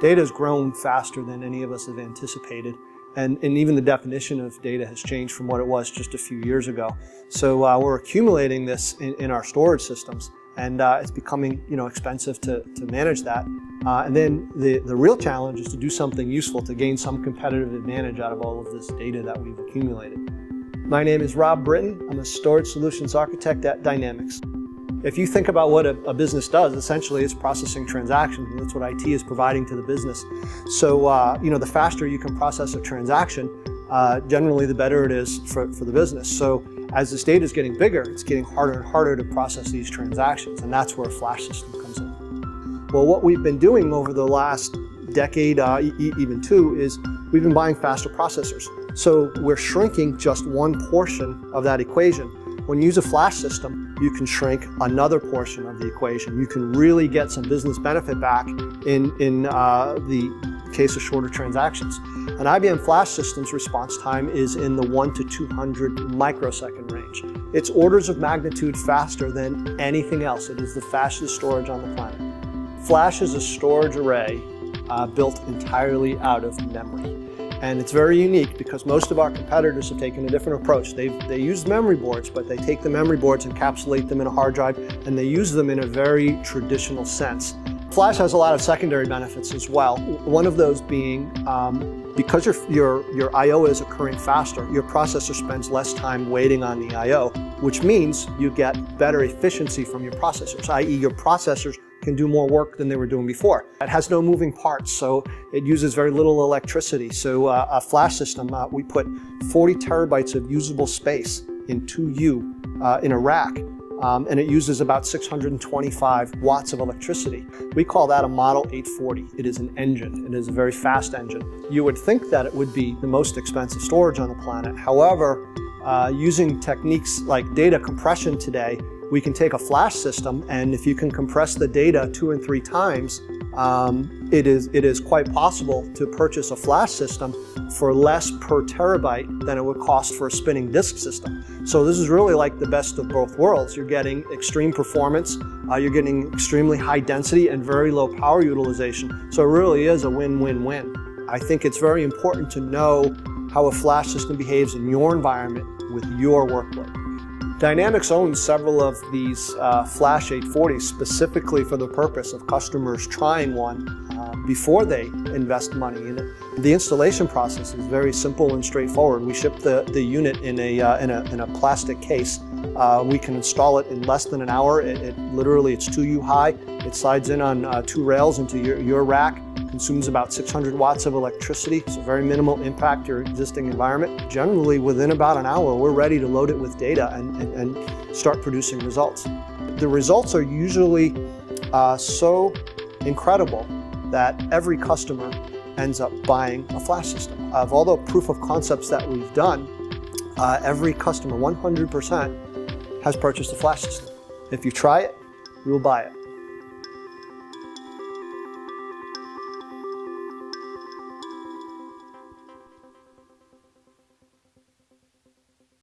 Data has grown faster than any of us have anticipated, and even the definition of data has changed from what it was just a few years ago. So we're accumulating this in our storage systems, and it's becoming expensive to manage that. And then the real challenge is to do something useful to gain some competitive advantage out of all of this data that we've accumulated. My name is Brittain. I'm a Storage Solutions Architect at Dynamix. If you think about what a business does, essentially it's processing transactions, and that's what IT is providing to the business. So, the faster you can process a transaction, generally the better it is for the business. So, as this data is getting bigger, it's getting harder and harder to process these transactions, and that's where a flash system comes in. Well, what we've been doing over the last decade, even two, is we've been buying faster processors. So we're shrinking just one portion of that equation. When you use a flash system, you can shrink another portion of the equation. You can really get some business benefit back in the case of shorter transactions. An IBM Flash system's response time is in the 1 to 200 microsecond range. It's orders of magnitude faster than anything else. It is the fastest storage on the planet. Flash is a storage array built entirely out of memory. And it's very unique because most of our competitors have taken a different approach. They use memory boards, but they take the memory boards, encapsulate them in a hard drive, and they use them in a very traditional sense. Flash has a lot of secondary benefits as well. One of those being because your I/O is occurring faster, your processor spends less time waiting on the I/O, which means you get better efficiency from your processors, i.e. your processors can do more work than they were doing before. It has no moving parts, so it uses very little electricity. So a flash system, we put 40 terabytes of usable space in 2U in a rack, and it uses about 625 watts of electricity. We call that a Model 840. It is an engine. It is a very fast engine. You would think that it would be the most expensive storage on the planet. However, using techniques like data compression today, we can take a flash system, and if you can compress the data 2 and 3 times, it is quite possible to purchase a flash system for less per terabyte than it would cost for a spinning disk system. So this is really like the best of both worlds. You're getting extreme performance, you're getting extremely high density and very low power utilization. So it really is a win-win-win. I think it's very important to know how a flash system behaves in your environment with your workload. Dynamix owns several of these Flash 840s specifically for the purpose of customers trying one before they invest money in it. The installation process is very simple and straightforward. We ship the unit in a plastic case. We can install it in less than an hour. Literally it's 2U high. It slides in on 2 rails into your rack. Consumes about 600 watts of electricity, so very minimal impact to your existing environment. Generally, within about an hour, we're ready to load it with data and start producing results. The results are usually so incredible that every customer ends up buying a flash system. Of all the proof of concepts that we've done, every customer, 100%, has purchased a flash system. If you try it, you will buy it.